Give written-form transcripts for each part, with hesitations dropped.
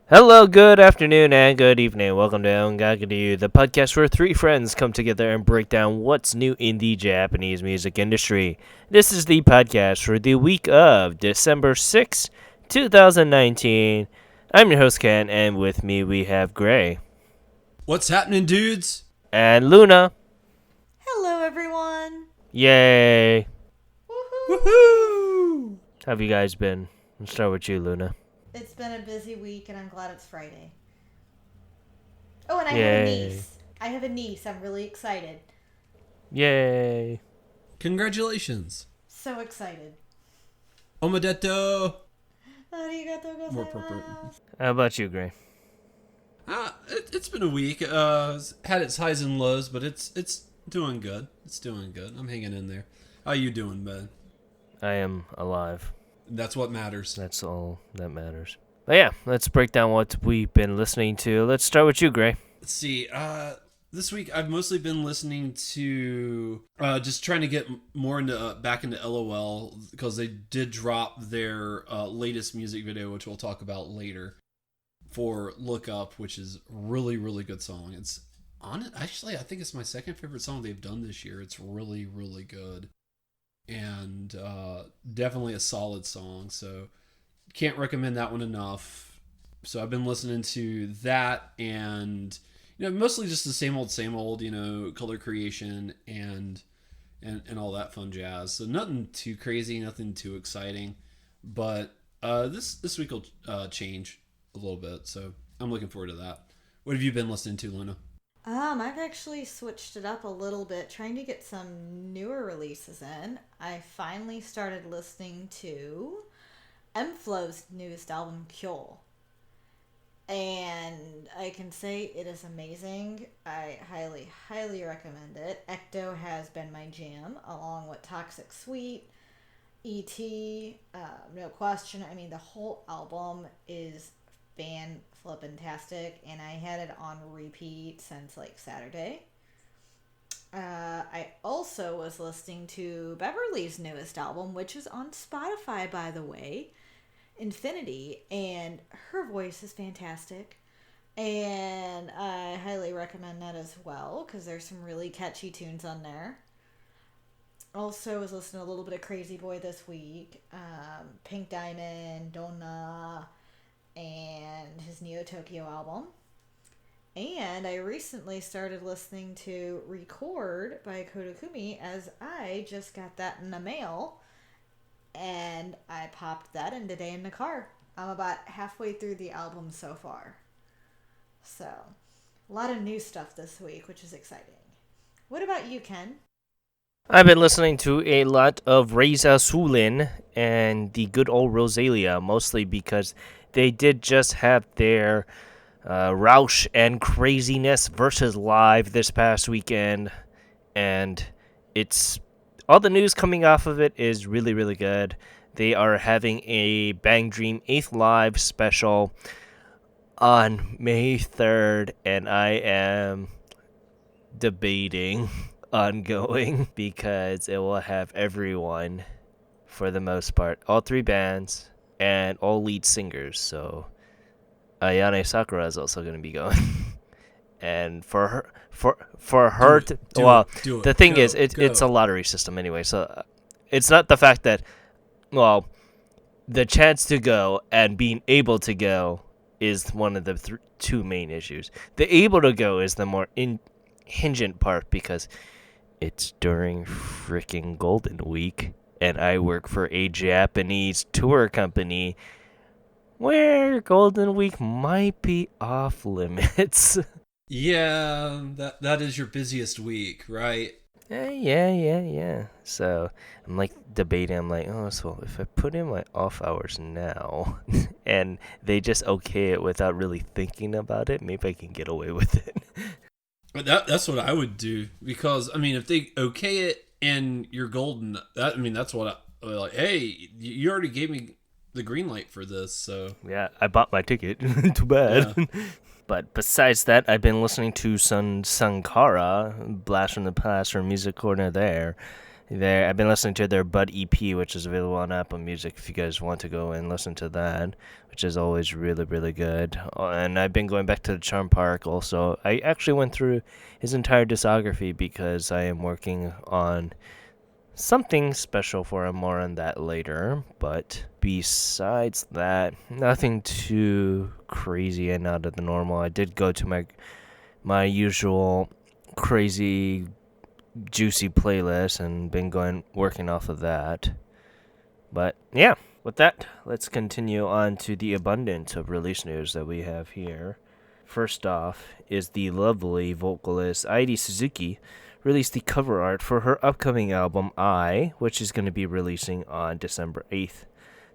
Hello, good afternoon, and good evening. Welcome to Ongagadu, the podcast where three friends come together and break down what's new in the Japanese music industry. This is the podcast for the week of December 6, 2019. I'm your host, Ken, and with me we have Gray. What's happening, dudes? And Luna. Hello, everyone. Yay. Woohoo! How have you guys been? Let's start with you, Luna. It's been a busy week, and I'm glad it's Friday. Oh, and I have Yay. a niece. I'm really excited. Yay. Congratulations. So excited. Omedeto. Arigatou More appropriate. gozaimasu. How about you, Gray? It's been a week. Had its highs and lows, but it's doing good. It's doing good. I'm hanging in there. How you doing, man? I am alive. That's what matters. That's all that matters. But yeah, let's break down what we've been listening to. Let's start with you, Gray. Let's see. This week I've mostly been listening to just trying to get more into back into LOL because they did drop their latest music video, which we'll talk about later, for Look Up, which is really, really good song. It's on it. Actually, I think it's my second favorite song they've done this year. It's really, really good. And definitely a solid song. So can't recommend that one enough. So I've been listening to that and, mostly just the same old, color creation and all that fun jazz. So nothing too crazy, nothing too exciting. But this week will change a little bit. So I'm looking forward to that. What have you been listening to, Luna? I've actually switched it up a little bit, trying to get some newer releases in. I finally started listening to M-Flow's newest album, Kyo. And I can say it is amazing. I highly, highly recommend it. Ecto has been my jam, along with Toxic Sweet, E.T., no question. I mean, the whole album is fan-flippin-tastic, and I had it on repeat since, Saturday. I also was listening to Beverly's newest album, which is on Spotify, by the way, Infinity, and her voice is fantastic. And I highly recommend that as well, because there's some really catchy tunes on there. Also was listening to a little bit of Crazy Boy this week. Pink Diamond, Donna, and his Neo Tokyo album. And I recently started listening to Record by Kodokumi, as I just got that in the mail. And I popped that in today in the car. I'm about halfway through the album so far. So, a lot of new stuff this week, which is exciting. What about you, Ken? I've been listening to a lot of Reza Sulin and the good old Rosalia, mostly because they did just have their Roush and Craziness versus Live this past weekend, and it's all the news coming off of it is really, really good. They are having a Bang Dream 8th Live special on May 3rd, and I am debating on going because it will have everyone, for the most part, all three bands and all lead singers. So Ayane Sakura is also going to be going. And for her, the thing is, it's a lottery system anyway. So it's not the fact that, the chance to go and being able to go is one of the two main issues. The able to go is the more hingent part, because it's during freaking Golden Week, and I work for a Japanese tour company where Golden Week might be off limits. Yeah, that is your busiest week, right? Yeah. So I'm debating. I'm so if I put in my off hours now, and they just okay it without really thinking about it, maybe I can get away with it. That's what I would do, because if they okay it and you're golden, that's what hey, you already gave me the green light for this, so yeah, I bought my ticket. Too bad. Yeah. But besides that, I've been listening to some Sankara, Blast from the Past from Music Corner there. I've been listening to their Bud EP, which is available on Apple Music if you guys want to go and listen to that, which is always really, really good. And I've been going back to the Charm Park also. I actually went through his entire discography because I am working on something special for him, more on that later. But besides that, nothing too crazy and out of the normal. I did go to my usual crazy juicy playlist and been working off of that. But yeah, with that, let's continue on to the abundance of release news that we have here. First off is the lovely vocalist Airi Suzuki released the cover art for her upcoming album I, which is going to be releasing on December 8th.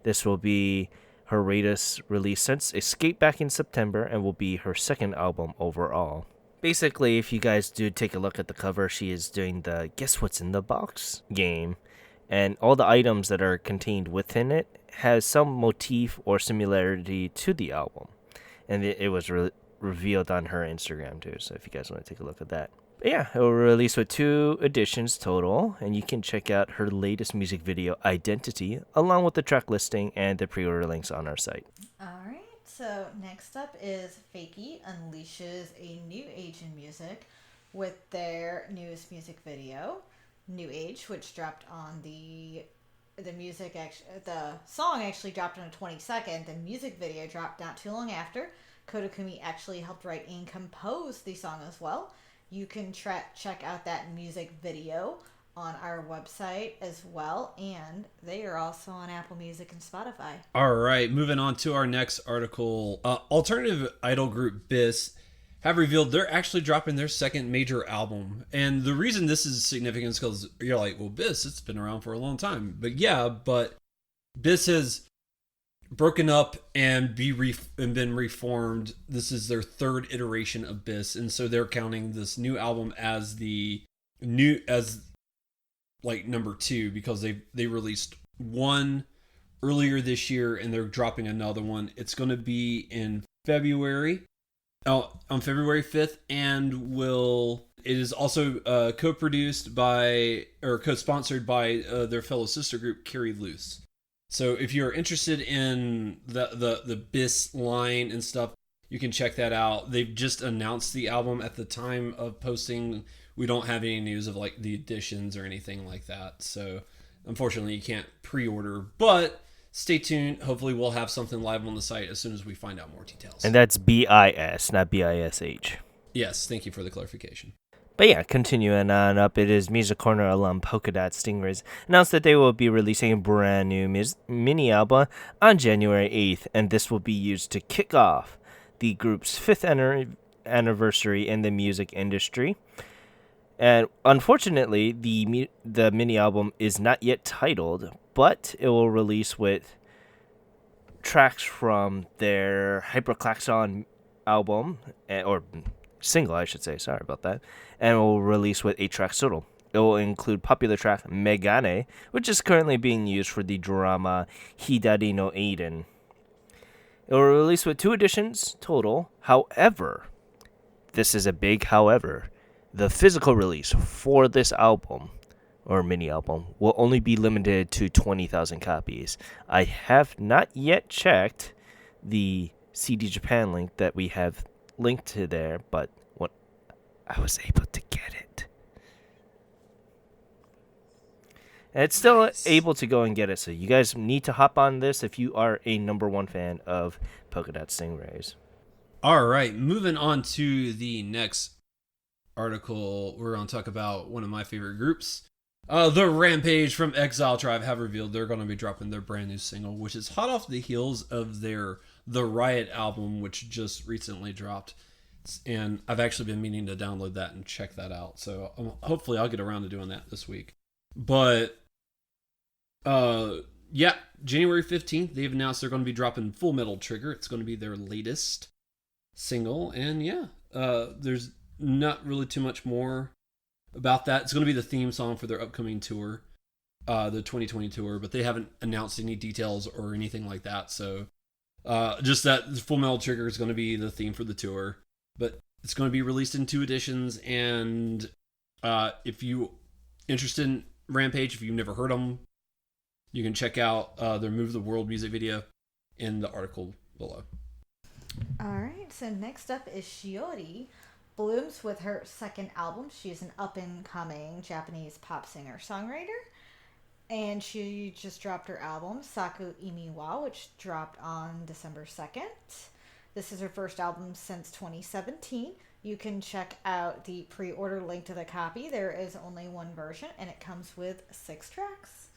This will be her latest release since Escape back in September and will be her second album overall. Basically, if you guys do take a look at the cover, she is doing the Guess What's in the Box game, and all the items that are contained within it has some motif or similarity to the album. And it was revealed on her Instagram too, so if you guys want to take a look at that. But yeah, it will release with 2 editions total, and you can check out her latest music video, Identity, along with the track listing and the pre-order links on our site. Alright, so next up is Fakey unleashes a new age in music with their newest music video, New Age, which dropped on the song actually dropped on the 22nd. The music video dropped not too long after. Kodakumi actually helped write and compose the song as well. You can check out that music video on our website as well, and they are also on Apple Music and Spotify. All right, moving on to our next article. Alternative idol group BIS have revealed they're actually dropping their second major album. And the reason this is significant is because you're like, well, BIS, it's been around for a long time. But yeah, but BIS has broken up and been reformed. This is their third iteration of BIS, and so they're counting this new album as number 2 because they released one earlier this year and they're dropping another one. It's going to be in February. On February 5th, and it is also co-produced by or co-sponsored by their fellow sister group Carrie Luce. So if you're interested in the BIS line and stuff, you can check that out. They've just announced the album at the time of posting. We don't have any news of like the editions or anything like that. So unfortunately you can't pre-order, but stay tuned. Hopefully we'll have something live on the site as soon as we find out more details. And that's BIS, not BISH. Yes, thank you for the clarification. But yeah, continuing on up, it is Music Corner alum Polka Dot Stingrays announced that they will be releasing a brand new mini album on January 8th, and this will be used to kick off the group's 5th anniversary in the music industry. And unfortunately, the mini album is not yet titled, but it will release with tracks from their Hyperklaxon album, or single, I should say. Sorry about that. And it will release with 8-track total. It will include popular track Megane, which is currently being used for the drama Hidari no Aiden. It will release with 2 editions total. However, this is a big however. The physical release for this album, or mini album, will only be limited to 20,000 copies. I have not yet checked the CD Japan link that we have linked to there, but when I was able to get it. And it's still able to go and get it, so you guys need to hop on this if you are a number 1 fan of Polka Dot Stingrays. All right, moving on to the next article, we're going to talk about one of my favorite groups. The Rampage from Exile Tribe have revealed they're going to be dropping their brand new single, which is hot off the heels of their The Riot album, which just recently dropped. And I've actually been meaning to download that and check that out. So hopefully I'll get around to doing that this week. But yeah, January 15th, they've announced they're going to be dropping Full Metal Trigger. It's going to be their latest single. And yeah, there's not really too much more about that. It's going to be the theme song for their upcoming tour, the 2020 tour, but they haven't announced any details or anything like that. So just that Full Metal Trigger is going to be the theme for the tour, but it's going to be released in 2 editions. And if you interested in Rampage. If you've never heard them, you can check out their Move the World music video in the article below. Alright, so next up is Shiori. Blooms with her second album. She's an up-and-coming Japanese pop singer-songwriter. And she just dropped her album, Saku Imi wa, which dropped on December 2nd. This is her first album since 2017. You can check out the pre-order link to the copy. There is only one version, and it comes with 6 tracks.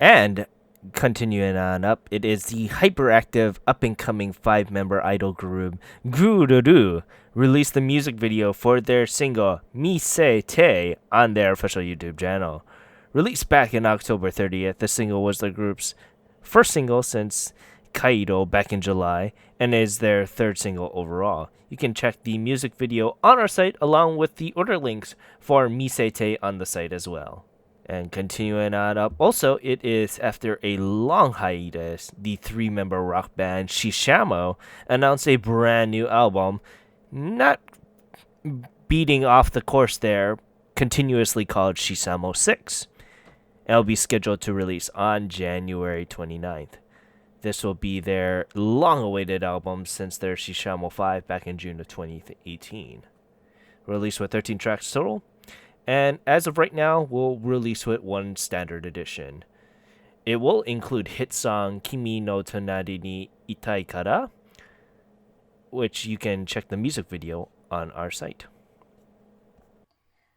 And continuing on up, it is the hyperactive, up-and-coming 5-member idol group Gururu released the music video for their single Mirei Touyama on their official YouTube channel. Released back in October 30th, the single was the group's first single since Kaido back in July, and is their 3rd single overall. You can check the music video on our site along with the order links for Mirei Touyama on the site as well. And continuing on up, also, it is after a long hiatus, the 3-member rock band Shishamo announced a brand new album, not beating off the course there, continuously called Shishamo 6. It'll be scheduled to release on January 29th. This will be their long-awaited album since their Shishamo 5 back in June of 2018. Released with 13 tracks total. And as of right now, we'll release with 1 standard edition. It will include hit song Kimi no Tonari ni Itai Kara, which you can check the music video on our site.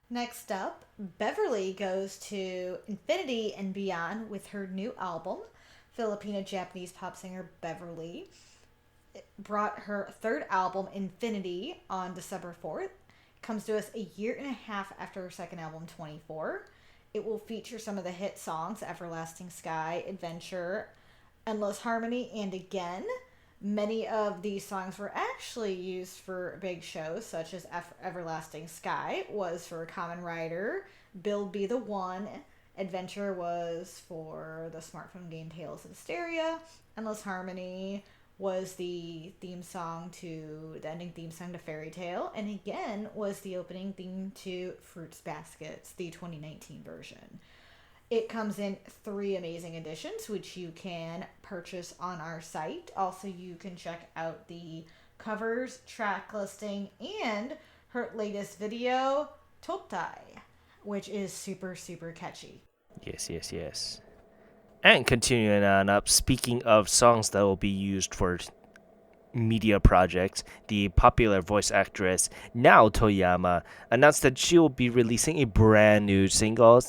Next up, Beverly goes to infinity and beyond with her new album. Filipino-Japanese pop singer Beverly brought her 3rd album, Infinity, on December 4th. Comes to us a year and a half after her 2nd album, 24. It will feature some of the hit songs, Everlasting Sky, Adventure, Endless Harmony, and Again. Many of these songs were actually used for big shows, such as Everlasting Sky was for Kamen Rider, Build Be the One, Adventure was for the smartphone game Tales of Hysteria, Endless Harmony was the ending theme song to Fairy Tail, and Again was the opening theme to Fruits Baskets, the 2019 version. It comes in 3 amazing editions, which you can purchase on our site. Also, you can check out the covers, track listing, and her latest video, Totai, which is super, super catchy. Yes. And continuing on up, speaking of songs that will be used for media projects, the popular voice actress Mirei Touyama announced that she will be releasing a brand new single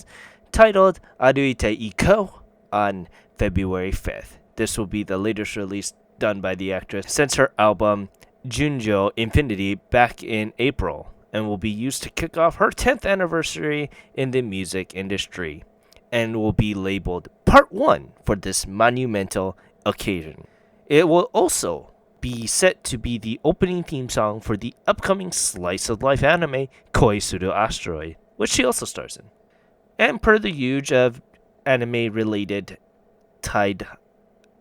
titled Aruite Iko on February 5th. This will be the latest release done by the actress since her album Junjo Infinity back in April, and will be used to kick off her 10th anniversary in the music industry, and will be labeled Part 1 for this monumental occasion. It will also be set to be the opening theme song for the upcoming slice of life anime Koi Suru Asteroid, which she also stars in. And per the huge of anime-related tied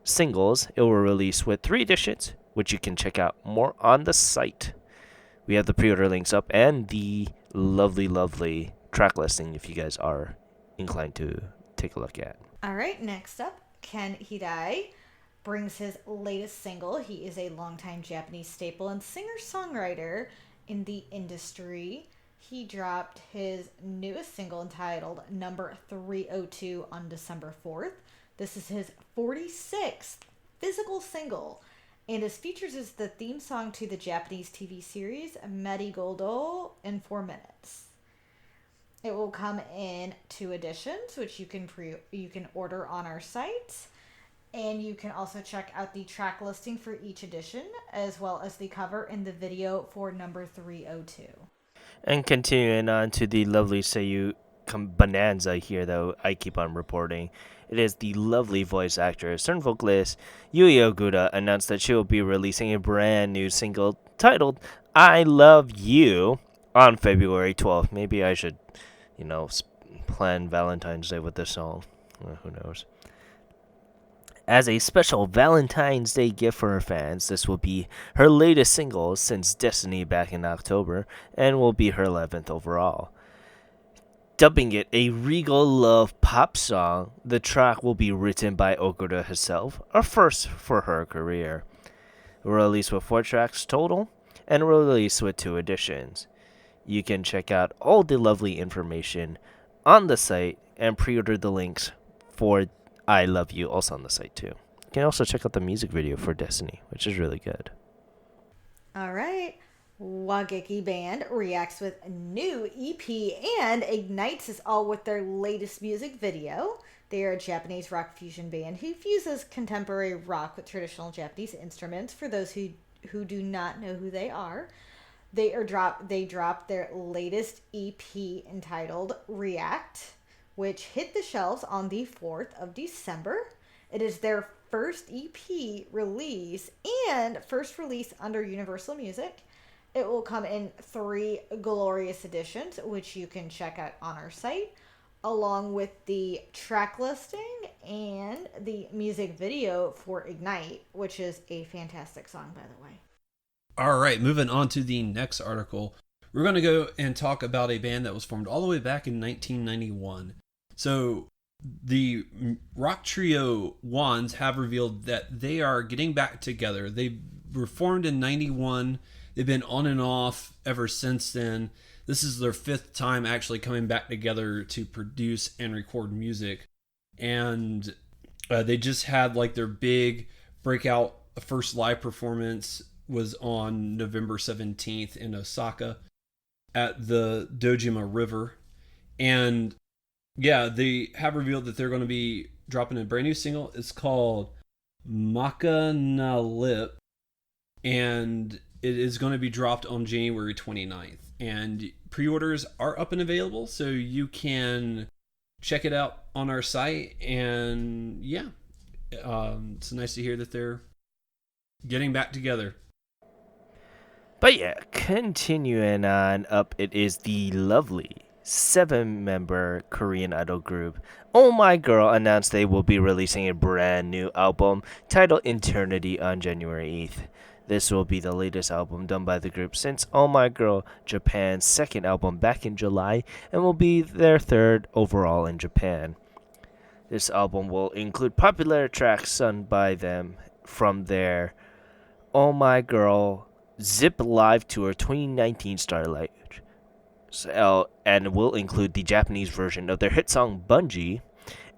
singles, it will release with 3 editions, which you can check out more on the site. We have the pre-order links up and the lovely track listing if you guys are inclined to take a look at. Alright, next up, Ken Hirai brings his latest single. He is a longtime Japanese staple and singer-songwriter in the industry. He dropped his newest single entitled Number 302 on December 4th. This is his 46th physical single, and his features is the theme song to the Japanese TV series Marigoldo in 4 minutes. It will come in 2 editions, which you can order on our site, and you can also check out the track listing for each edition, as well as the cover and the video for Number 302. And continuing on to the lovely Seiyu bonanza here, though, I keep on reporting. It is the lovely voice actress turned vocalist Yui Ogura announced that she will be releasing a brand new single titled I Love You on February 12th. Maybe I should, plan Valentine's Day with this song. Who knows? As a special Valentine's Day gift for her fans, this will be her latest single since Destiny back in October, and will be her 11th overall. Dubbing it a regal love pop song, the track will be written by Okuda herself, a first for her career. Released with 4 tracks total, and released with 2 editions. You can check out all the lovely information on the site and pre-order the links for I Love You also on the site too. You can also check out the music video for Destiny, which is really good. All right. Wageki Band reacts with a new EP and ignites us all with their latest music video. They are a Japanese rock fusion band who fuses contemporary rock with traditional Japanese instruments. For those who do not know who they are, they dropped their latest EP entitled React, which hit the shelves on the 4th of December. It is their first EP release and first release under Universal Music. It will come in 3 glorious editions, which you can check out on our site, along with the track listing and the music video for Ignite, which is a fantastic song, by the way. All right, moving on to the next article. We're going to go and talk about a band that was formed all the way back in 1991. So the rock trio Wands have revealed that they are getting back together. They were formed in 91. They've been on and off ever since then. This is their 5th time actually coming back together to produce and record music. And they just had like their big breakout first live performance was on November 17th in Osaka at the Dojima River. And yeah, they have revealed that they're going to be dropping a brand new single. It's called Maka na Lip. And it is going to be dropped on January 29th. And pre-orders are up and available, so you can check it out on our site. And yeah, it's nice to hear that they're getting back together. But yeah, continuing on up, it is the lovely 7-member Korean idol group Oh My Girl announced they will be releasing a brand new album titled Eternity on January 8th. This will be the latest album done by the group since Oh My Girl Japan's 2nd album back in July, and will be their 3rd overall in Japan. This album will include popular tracks sung by them from their Oh My Girl Zip Live Tour 2019 Starlight, and will include the Japanese version of their hit song Bungee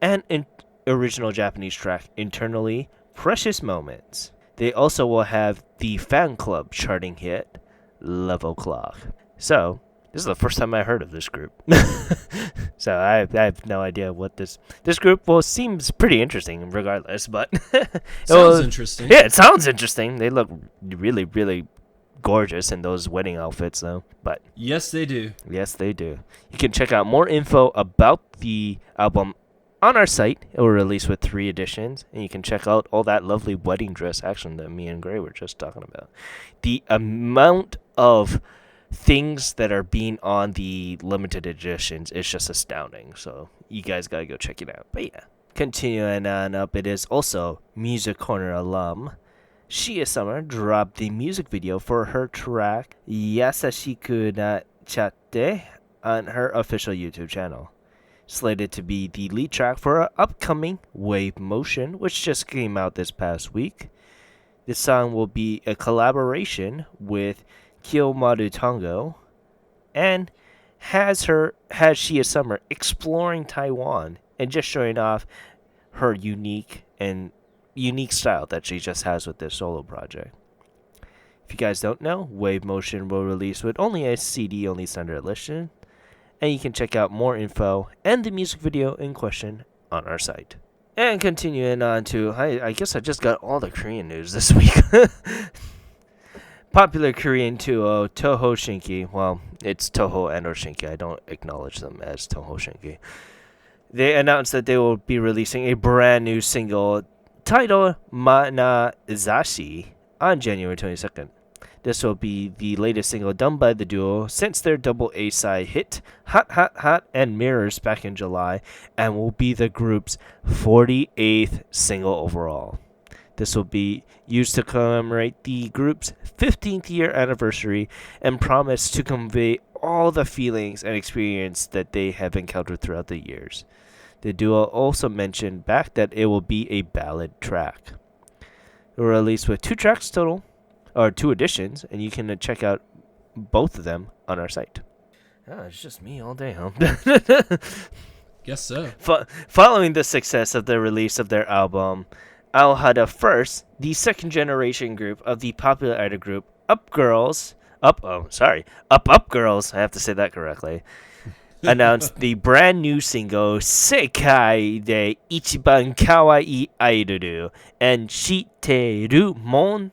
and an original Japanese track Internally Precious Moments. They also will have the fan club charting hit Level Clock. So, this is the first time I heard of this group. So I have no idea what this group seems pretty interesting regardless, but sounds interesting. Yeah, it sounds interesting. They look really, really gorgeous in those wedding outfits though. But yes, they do. Yes, they do. You can check out more info about the album on our site. It will release with 3 editions, and you can check out all that lovely wedding dress action that me and Gray were just talking about. The amount of things that are being on the limited editions is just astounding, so you guys gotta go check it out. But yeah, continuing on up, it is also Music Corner alum Shia Summer dropped the music video for her track Yasashiku na Chatte on her official YouTube channel. Slated to be the lead track for her upcoming Wave Motion, which just came out this past week. This song will be a collaboration with Kiyomaru Tango and has Shia Summer exploring Taiwan and just showing off her unique style that she just has with this solo project. If you guys don't know, Wave Motion will release with only a CD-only standard edition, and you can check out more info and the music video in question on our site. And continuing on to, I guess I just got all the Korean news this week. Popular Korean duo Toho Shinki, well, it's Toho and or Shinki, I don't acknowledge them as Toho Shinki. They announced that they will be releasing a brand new single titled Mana Zashi on January 22nd. This will be the latest single done by the duo since their double A-side hit Hot Hot Hot and Mirrors back in July, and will be the group's 48th single overall. This will be used to commemorate the group's 15th year anniversary and promise to convey all the feelings and experience that they have encountered throughout the years. The duo also mentioned back that it will be a ballad track. It will release with 2 tracks total, or 2 editions, and you can check out both of them on our site. Oh, it's just me all day, huh? Guess so. Following the success of the release of their album, Ballad of Friends, the second generation group of the popular idol group Up Girls, Up Girls, I have to say that correctly, announced the brand new single Sekai de Ichiban Kawaii Aidoru and Shiteru Mon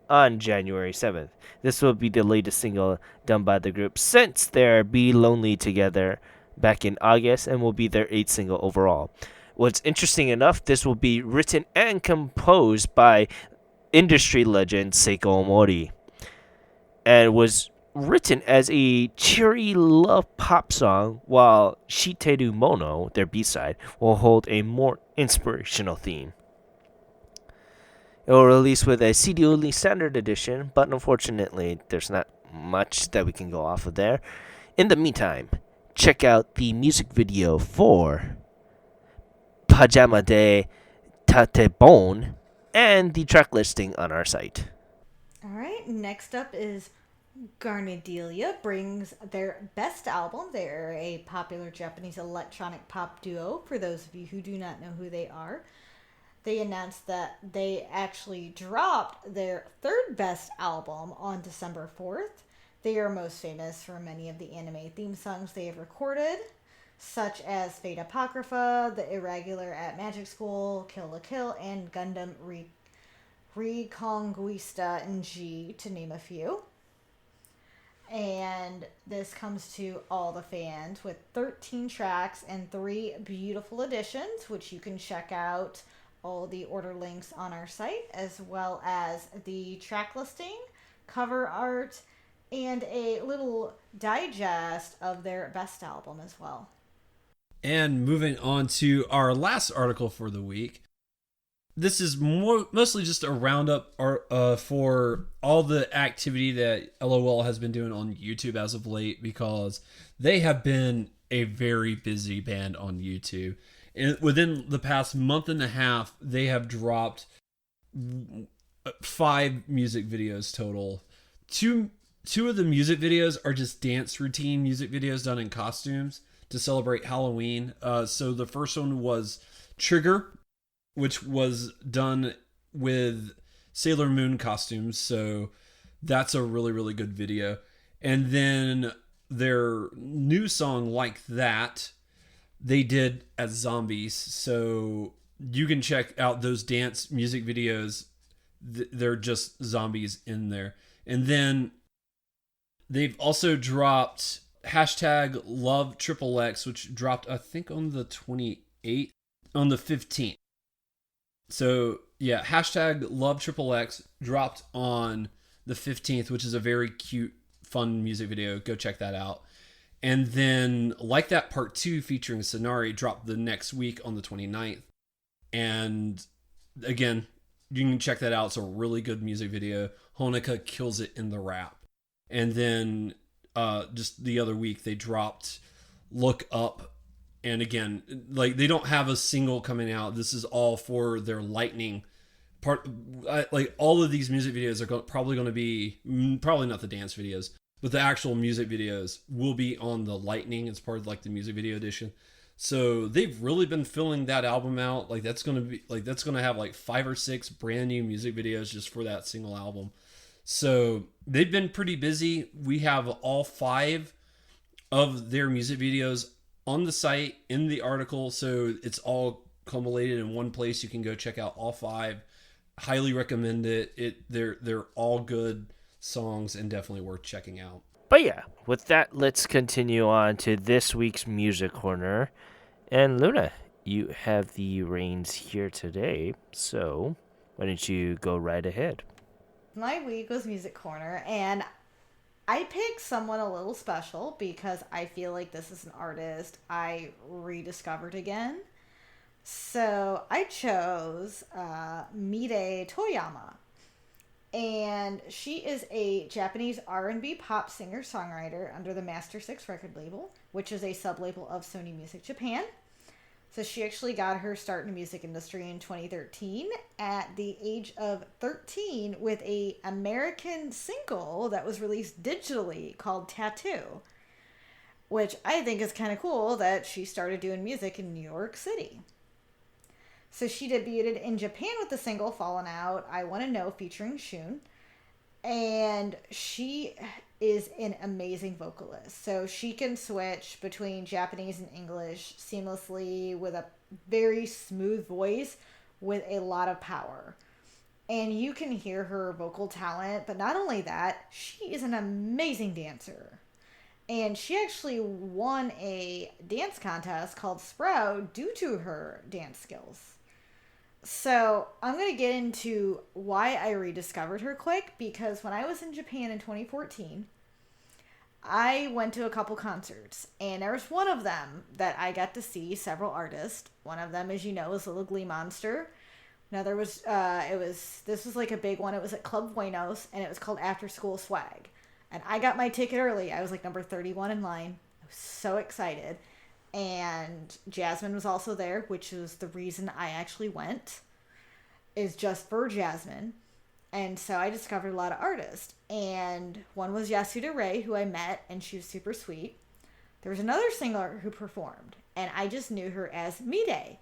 on January 7th. This will be the latest single done by the group since their Be Lonely Together back in August and will be their 8th single overall. What's interesting enough, this will be written and composed by industry legend Seiko Omori and was written as a cheery love pop song, while Shiteru Mono, their B-side, will hold a more inspirational theme. It will release with a CD-only standard edition, but unfortunately, there's not much that we can go off of there. In the meantime, check out the music video for Pajama de Tatebon and the track listing on our site. All right, next up is Garnidelia brings their best album. They're a popular Japanese electronic pop duo, for those of you who do not know who they are. They announced that they actually dropped their third best album on December 4th. They are most famous for many of the anime theme songs they have recorded, such as Fate Apocrypha, The Irregular at Magic School, Kill la Kill, and Gundam Reconquista and G, to name a few. And this comes to all the fans with 13 tracks and 3 beautiful editions, which you can check out all the order links on our site, as well as the track listing, cover art, and a little digest of their best album as well. And moving on to our last article for the week. This is mostly just a roundup for all the activity that LOL has been doing on YouTube as of late, because they have been a very busy band on YouTube. And within the past month and a half, they have dropped 5 music videos total. Two of the music videos are just dance routine music videos done in costumes to celebrate Halloween. So the first one was Trigger, which was done with Sailor Moon costumes. So that's a really, really good video. And then their new song, Like That, they did as zombies. So you can check out those dance music videos. They're just zombies in there. And then they've also dropped hashtag Love Triple X, which dropped, I think, on the 28th, on the 15th. So yeah, hashtag Love Triple X dropped on the 15th, which is a very cute, fun music video. Go check that out. And then Like That Part 2 featuring Sonari dropped the next week on the 29th. And again, you can check that out. It's a really good music video. Honika kills it in the rap. And then just the other week, they dropped Look Up. And again, like, they don't have a single coming out. This is all for their Lightning part. Like, all of these music videos are probably going to be, probably not the dance videos, but the actual music videos will be on the Lightning. It's part of like the music video edition. So they've really been filling that album out. Like, that's going to have like 5 or 6 brand new music videos just for that single album. So they've been pretty busy. We have all 5 of their music videos on the site in the article. So it's all culminated in one place. You can go check out all 5. Highly recommend it. They're all good songs and definitely worth checking out. But yeah, with that, let's continue on to this week's Music Corner. And Luna, you have the reins here today, so why don't you go right ahead? My week was Music Corner, and I picked someone a little special because I feel like this is an artist I rediscovered again. So I chose Mirei Touyama, and she is a Japanese R&B pop singer-songwriter under the Master 6 record label, which is a sub-label of Sony Music Japan. So she actually got her start in the music industry in 2013 at the age of 13 with a American single that was released digitally called Tattoo, which I think is kind of cool that she started doing music in New York City. So she debuted in Japan with the single Fallen Out, I Wanna Know featuring Shun. And she is an amazing vocalist. So she can switch between Japanese and English seamlessly with a very smooth voice with a lot of power. And you can hear her vocal talent, but not only that, she is an amazing dancer. And she actually won a dance contest called Sprout due to her dance skills. So I'm going to get into why I rediscovered her quick, because when I was in Japan in 2014, I went to a couple concerts, and there was one of them that I got to see several artists. One of them, as you know, is Little Glee Monster. Another was, this was like a big one. It was at Club Buenos, and it was called After School Swag. And I got my ticket early. I was like number 31 in line. I was so excited. And Jasmine was also there, which was the reason I actually went, is just for Jasmine. And so I discovered a lot of artists. And one was Yasuda Ray, who I met, and she was super sweet. There was another singer who performed, and I just knew her as Mirei.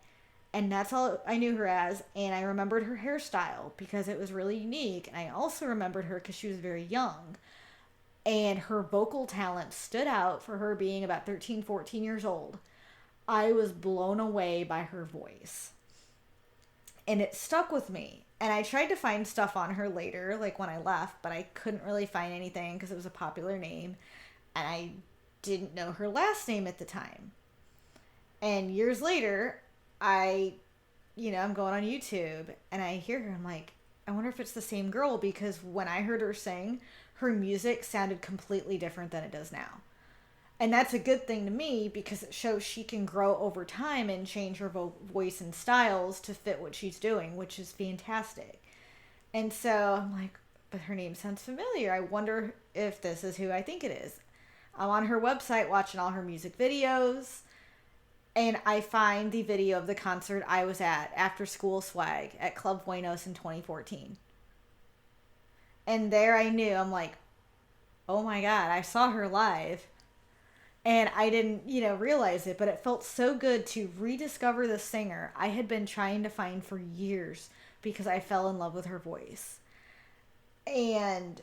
And that's all I knew her as. And I remembered her hairstyle because it was really unique. And I also remembered her because she was very young. And her vocal talent stood out for her being about 13, 14 years old. I was blown away by her voice. And it stuck with me. And I tried to find stuff on her later, like when I left, but I couldn't really find anything because it was a popular name. And I didn't know her last name at the time. And years later, I'm going on YouTube and I hear her. I'm like, I wonder if it's the same girl, because when I heard her sing, her music sounded completely different than it does now. And that's a good thing to me because it shows she can grow over time and change her voice and styles to fit what she's doing, which is fantastic. And so I'm like, but her name sounds familiar. I wonder if this is who I think it is. I'm on her website watching all her music videos, and I find the video of the concert I was at, After School Swag, at Club Buenos in 2014. And there I knew, I'm like, oh my God, I saw her live. And I didn't, realize it, but it felt so good to rediscover the singer I had been trying to find for years because I fell in love with her voice. And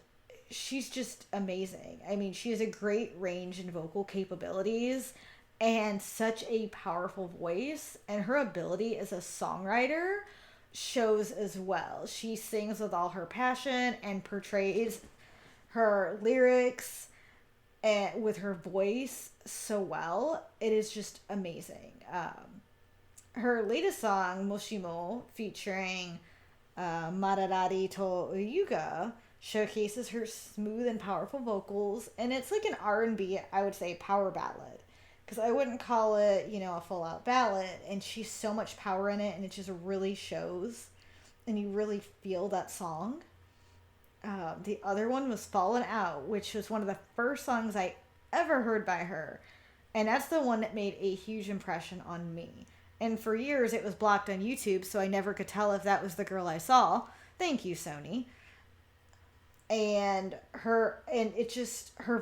she's just amazing. I mean, she has a great range in vocal capabilities and such a powerful voice. And her ability as a songwriter shows as well. She sings with all her passion and portrays her lyrics and with her voice so well. It is just amazing. Her latest song, Moshimo, featuring Mirei Touyama, showcases her smooth and powerful vocals, and it's like an R&B, I would say, power ballad, because I wouldn't call it, a full-out ballad, and she's so much power in it, and it just really shows, and you really feel that song. The other one was Fallen Out, which was one of the first songs I ever heard by her. And that's the one that made a huge impression on me. And for years it was blocked on YouTube, so I never could tell if that was the girl I saw. Thank you, Sony. And her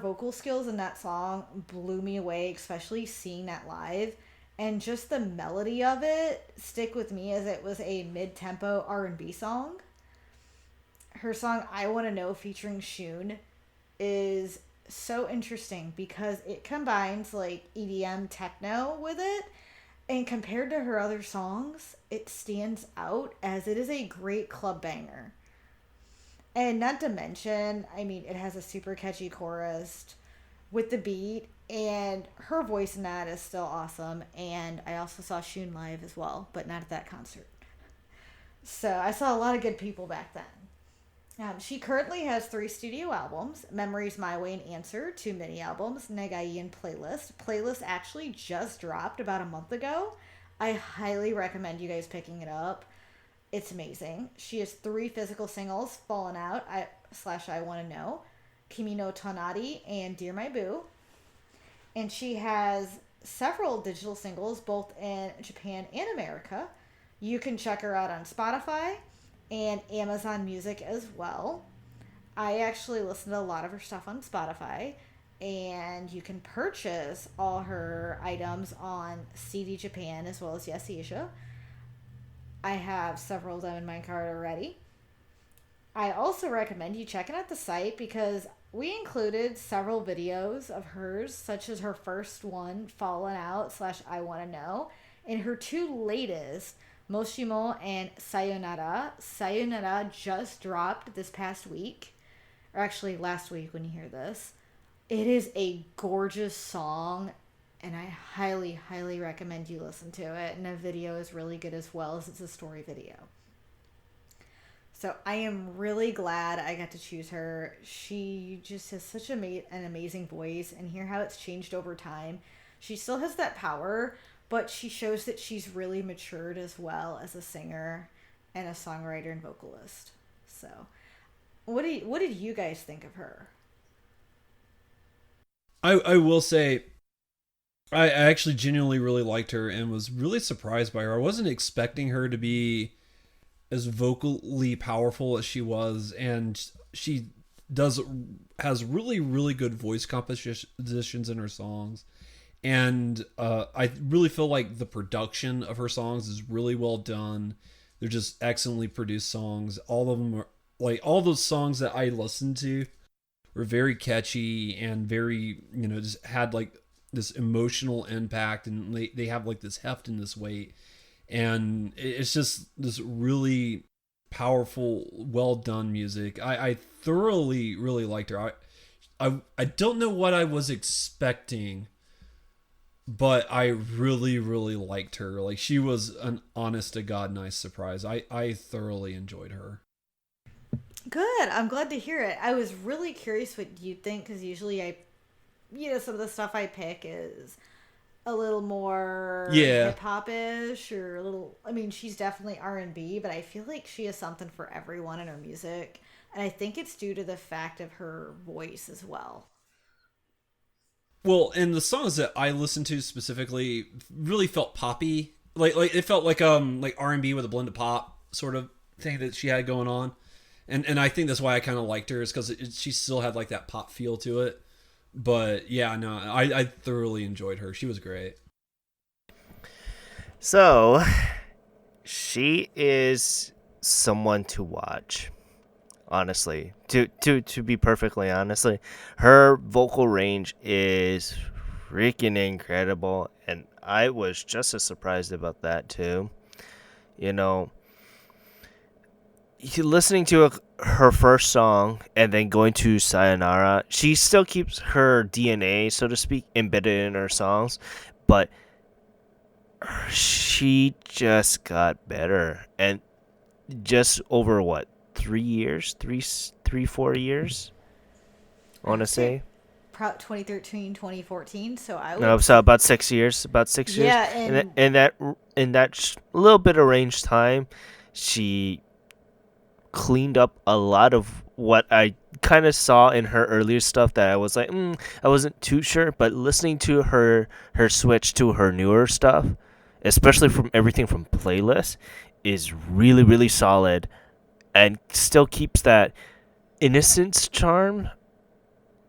vocal skills in that song blew me away, especially seeing that live. And just the melody of it stick with me, as it was a mid-tempo R&B song. Her song I Wanna Know featuring Shun is so interesting because it combines like EDM techno with it, and compared to her other songs, it stands out as it is a great club banger. And not to mention, I mean, it has a super catchy chorus with the beat, and her voice in that is still awesome. And I also saw Shun live as well, but not at that concert. So I saw a lot of good people back then. She currently has 3 studio albums: Memories, My Way, and Answer, 2 mini albums, Negai, and Playlist. Playlist actually just dropped about a month ago. I highly recommend you guys picking it up. It's amazing. She has 3 physical singles: Fallen Out, I Want to Know, Kimi no Tonari, and Dear My Boo. And she has several digital singles both in Japan and America. You can check her out on Spotify and Amazon Music as well. I actually listen to a lot of her stuff on Spotify, and you can purchase all her items on CD Japan as well as Yes Asia. I have several of them in my cart already. I also recommend you checking out the site because we included several videos of hers, such as her first one, Fallen Out / I Want to Know, and her 2 latest, Moshimo and Sayonara. Sayonara just dropped this past week, or actually last week when you hear this. It is a gorgeous song, and I highly, highly recommend you listen to it. And the video is really good as well, as it's a story video. So I am really glad I got to choose her. She just has such an amazing voice, and hear how it's changed over time. She still has that power, but she shows that she's really matured as well as a singer and a songwriter and vocalist. So what did you guys think of her? I will say, I actually genuinely really liked her and was really surprised by her. I wasn't expecting her to be as vocally powerful as she was, and she has really, really good voice compositions in her songs. And I really feel like the production of her songs is really well done. They're just excellently produced songs. All of them are like, all those songs that I listened to were very catchy and very, just had like this emotional impact, and they have like this heft and this weight. And it's just this really powerful, well done music. I thoroughly really liked her. I don't know what I was expecting, but I really, really liked her. Like, she was an honest to God nice surprise. I thoroughly enjoyed her. Good. I'm glad to hear it. I was really curious what you'd think, because usually some of the stuff I pick is a little more hip-hop-ish, or a little, she's definitely R&B, but I feel like she has something for everyone in her music, and I think it's due to the fact of her voice as well. Well, and the songs that I listened to specifically really felt poppy, like it felt like R&B with a blend of pop sort of thing that she had going on, and I think that's why I kind of liked her, is because she still had like that pop feel to it. But yeah, no, I thoroughly enjoyed her. She was great. So, she is someone to watch. Honestly, to be perfectly honestly, her vocal range is freaking incredible, and I was just as surprised about that too. Listening to her first song and then going to Sayonara, she still keeps her DNA, so to speak, embedded in her songs, but she just got better. And just over 3 years, 4 years, I want to say. 2013, 2014. So about 6 years. Yeah, and in that little bit of range time, she cleaned up a lot of what I kind of saw in her earlier stuff that I was like, I wasn't too sure. But listening to her switch to her newer stuff, especially from everything from Playlist, is really, really solid, and still keeps that innocence charm.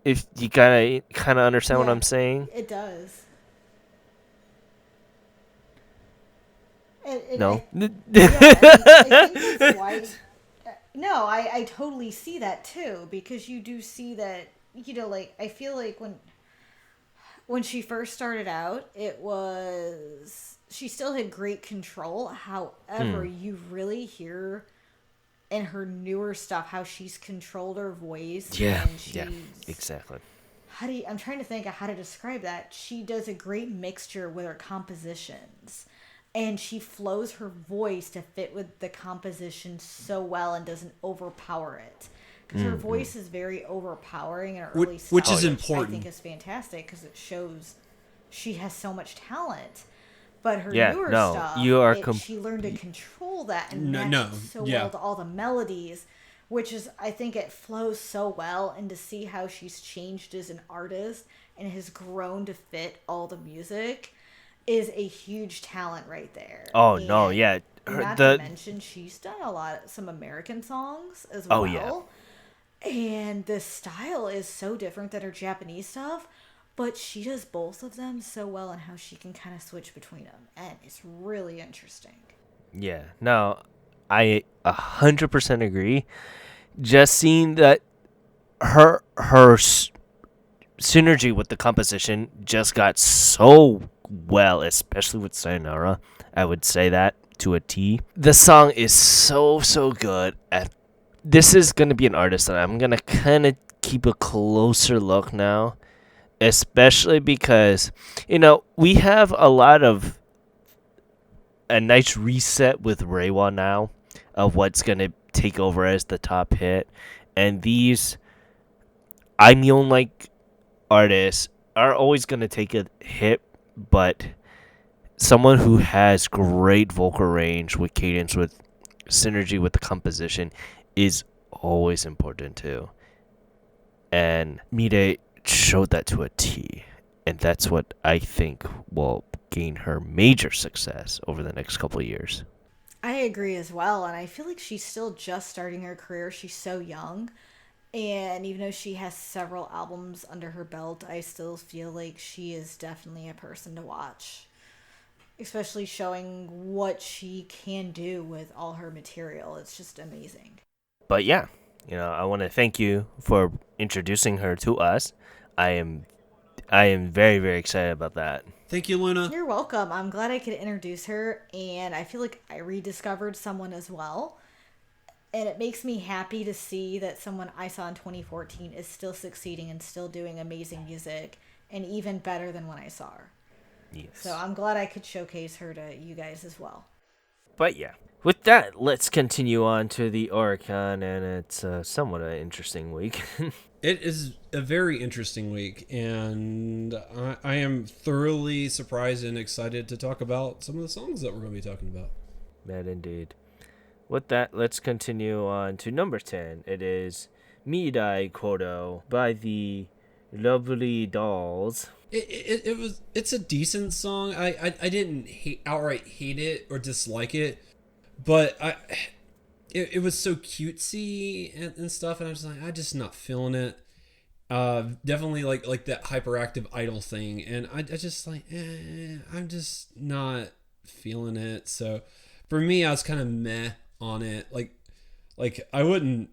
If you kind of understand what I'm saying. It does. No. I think that's why. No, I totally see that too, because you do see that, I feel like when she first started out, she still had great control. However, you really hear in her newer stuff how she's controlled her voice. Yeah, exactly. I'm trying to think of how to describe that. She does a great mixture with her compositions, and she flows her voice to fit with the composition so well and doesn't overpower it. Because her voice is very overpowering in her early stuff, which is important. I think is fantastic, because it shows she has so much talent. But her Yeah, newer no, stuff, you are she learned to control that and No, match no, so yeah. well to all the melodies, which is, I think it flows so well. And to see how she's changed as an artist and has grown to fit all the music is a huge talent right there. Oh no, And yeah. not to mention, she's done some American songs as Oh well. yeah. And the style is so different than her Japanese stuff, but she does both of them so well and how she can kind of switch between them. And it's really interesting. Yeah. No, I 100% agree. Just seeing that her synergy with the composition just got so well, especially with Sayonara. I would say that to a T. The song is so good. This is gonna be an artist that I'm gonna kind of keep a closer look now, especially because we have a nice reset with Reiwa now of what's gonna take over as the top hit, and these Aimyon like artists are always gonna take a hit, but someone who has great vocal range with cadence, with synergy with the composition, is always important too. And Mirei showed that to a T, and that's what I think will gain her major success over the next couple of years. I agree as well. And I feel like she's still just starting her career. She's so young. And even though she has several albums under her belt, I still feel like she is definitely a person to watch. Especially showing what she can do with all her material. It's just amazing. But yeah, I want to thank you for introducing her to us. I am very very excited about that. Thank you, Luna. You're welcome. I'm glad I could introduce her, and I feel like I rediscovered someone as well. And it makes me happy to see that someone I saw in 2014 is still succeeding and still doing amazing music, and even better than when I saw her. Yes. So I'm glad I could showcase her to you guys as well. But yeah, with that, let's continue on to the Oricon, and it's somewhat an interesting week. It is a very interesting week, and I am thoroughly surprised and excited to talk about some of the songs that we're going to be talking about. Mad indeed. With that, let's continue on to number 10. It is Midai Kodo by the Lovely Dolls. It's a decent song. I didn't outright hate it or dislike it, but it was so cutesy and stuff, and I was like, I'm just not feeling it. Definitely like that hyperactive idol thing, and I just like, I'm just not feeling it. So for me, I was kind of meh on it. Like I wouldn't,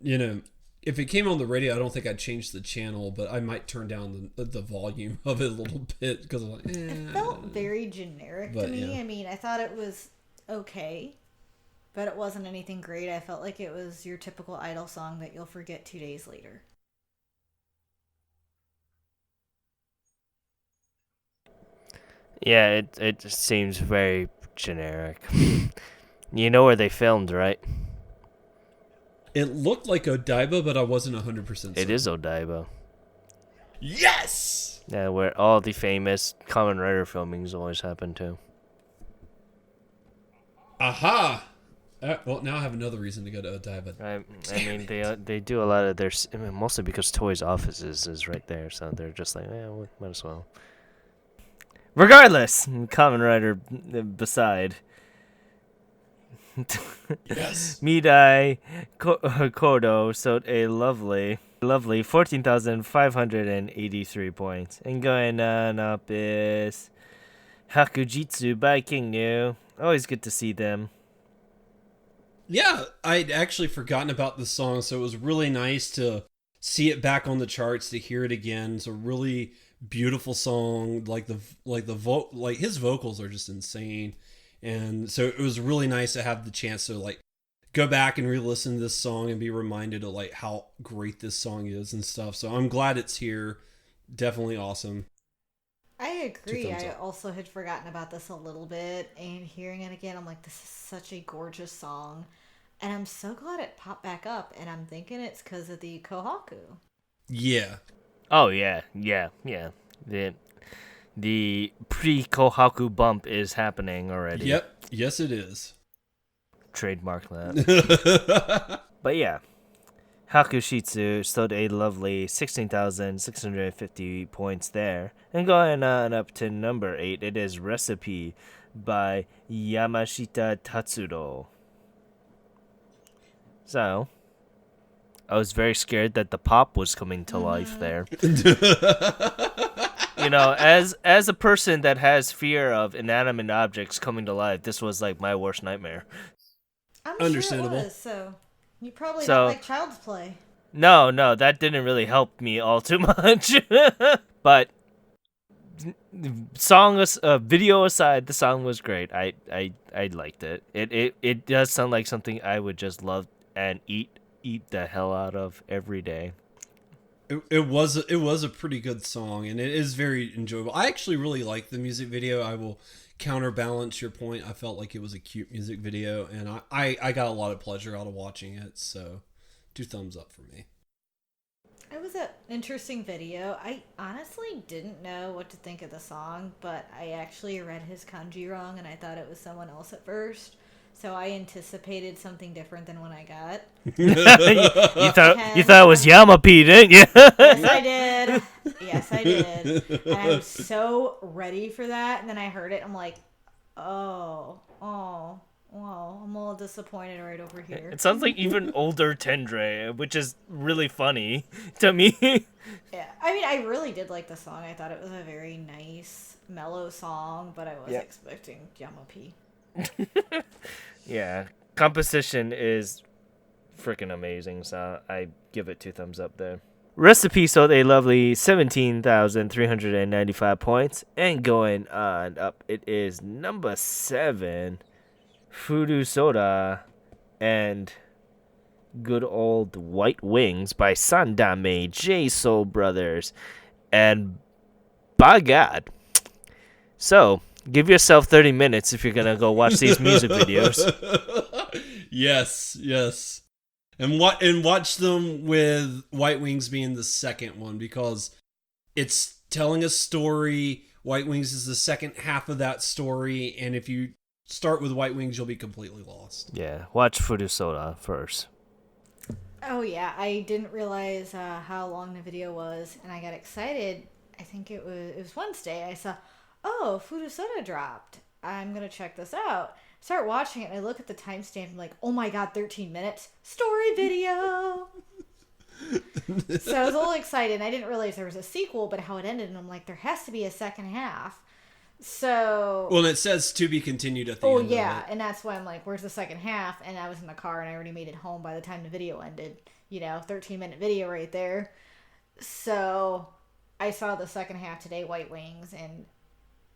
if it came on the radio, I don't think I'd change the channel, but I might turn down the volume of it a little bit because I'm like, It felt very generic to me. Yeah. I mean, I thought it was okay, but it wasn't anything great. I felt like it was your typical idol song that you'll forget 2 days later. Yeah, it just seems very generic. You know where they filmed, right? It looked like Odaiba, but I wasn't 100% certain. It is Odaiba. Yes! Yeah, where all the famous Kamen Rider filmings always happen too. Aha! Well, now I have another reason to go to Odaiba. I mean, they do a lot of their... mostly because Toy's office is right there, so they're just like, we might as well. Regardless, Kamen Rider beside... Yes. Midai Kodo sold a lovely 14,583 points. And going on up is Hakujitsu by King New. Always good to see them. Yeah, I'd actually forgotten about this song, so it was really nice to see it back on the charts, to hear it again. It's a really beautiful song. Like his vocals are just insane. And so it was really nice to have the chance to go back and re-listen to this song and be reminded of how great this song is and stuff. So I'm glad it's here. Definitely awesome. I agree. I up. also had forgotten about this a little bit, and hearing it again, I'm like, this is such a gorgeous song. And I'm so glad it popped back up, and I'm thinking it's because of the Kohaku. Yeah. Oh, yeah. The pre-Kohaku bump is happening already. Yep. Yes, it is. Trademark that. But yeah, Hakushitsu stood a lovely 16,650 points there. And going on up to number 8, it is Recipe by Yamashita Tatsuro. So, I was very scared that the pop was coming to life there. You know, as a person that has fear of inanimate objects coming to life, this was like my worst nightmare. I'm Understandable. Sure it was, so you probably So- don't like Child's Play. No, that didn't really help me all too much. But video aside, the song was great. I liked it. It does sound like something I would just love and eat the hell out of every day. It was a pretty good song, and it is very enjoyable. I actually really like the music video. I will counterbalance your point. I felt like it was a cute music video, and I got a lot of pleasure out of watching it. So, 2 thumbs up for me. It was an interesting video. I honestly didn't know what to think of the song, but I actually read his kanji wrong, and I thought it was someone else at first. So I anticipated something different than what I got. you thought it was Yamapi, didn't you? Yes, I did. And I was so ready for that. And then I heard it. I'm like, wow, I'm a little disappointed right over here. It sounds like even older Tendre, which is really funny to me. Yeah, I mean, I really did like the song. I thought it was a very nice, mellow song, but I was expecting Yamapi. Yeah, composition is freaking amazing, so I give it 2 thumbs up there. Recipe sold a lovely 17,395 points, and going on up, it is number 7, Fudu Soda and Good Old White Wings by Sandame, J-Soul Brothers, and by God. So, give yourself 30 minutes if you're going to go watch these music videos. Yes. And watch them with White Wings being the second one, because it's telling a story. White Wings is the second half of that story, and if you start with White Wings, you'll be completely lost. Yeah, watch Fudu Soda first. Oh yeah, I didn't realize how long the video was, and I got excited. I think it was Wednesday. I saw, oh, Fudu Soda dropped. I'm gonna check this out. Start watching it, and I look at the timestamp. I'm like, oh my god, 13 minutes story video. So I was a little excited. And I didn't realize there was a sequel, but how it ended, and I'm like, there has to be a second half. So Well, it says to be continued at the end. oh yeah, of it. and that's why I'm like, where's the second half? And I was in the car, and I already made it home by the time the video ended. 13-minute video right there. So I saw the second half today, White Wings, and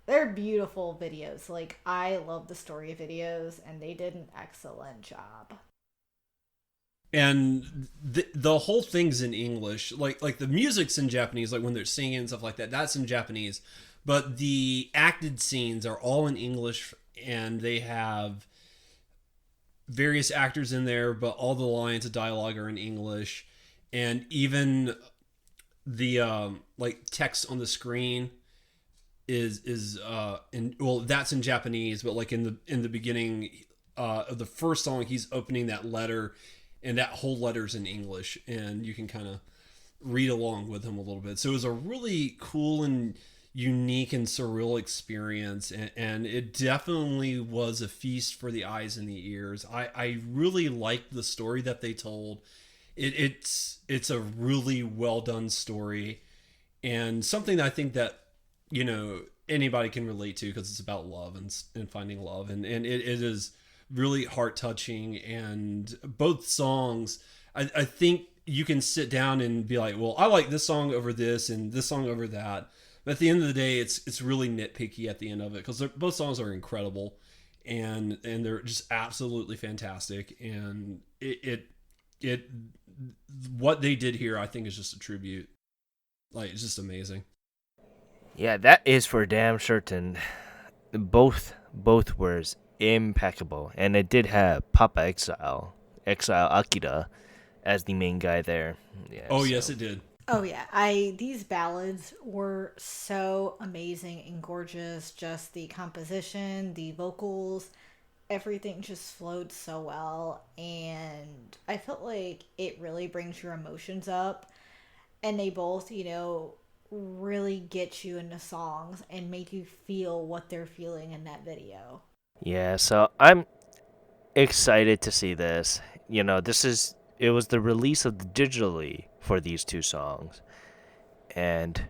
they're beautiful videos. Like, I love the story videos, and they did an excellent job. And the whole thing's in English. Like the music's in Japanese, like when they're singing and stuff like that, that's in Japanese. But the acted scenes are all in English, and they have various actors in there, but all the lines of dialogue are in English. And even the like text on the screen is that's in Japanese, but like in the beginning of the first song, he's opening that letter, and that whole letter's in English, and you can kind of read along with him a little bit. So it was a really cool and unique and surreal experience, and it definitely was a feast for the eyes and the ears. I really liked the story that they told. It's a really well done story, and something that I think that anybody can relate to, because it's about love and finding love, and it is really heart touching. And both songs, I think you can sit down and be like, well, I like this song over this and this song over that. But at the end of the day, it's really nitpicky at the end of it, because both songs are incredible, and they're just absolutely fantastic. And it what they did here, I think, is just a tribute. Like, it's just amazing. Yeah, that is for damn certain. Both words impeccable, and it did have Papa Exile Akira as the main guy there. Yeah. Oh, yes, it did. Oh yeah, these ballads were so amazing and gorgeous. Just the composition, the vocals, everything just flowed so well, and I felt like it really brings your emotions up. And they both, really get you into songs and make you feel what they're feeling in that video. Yeah, so I'm excited to see this. It was the release of the digitally for these two songs, and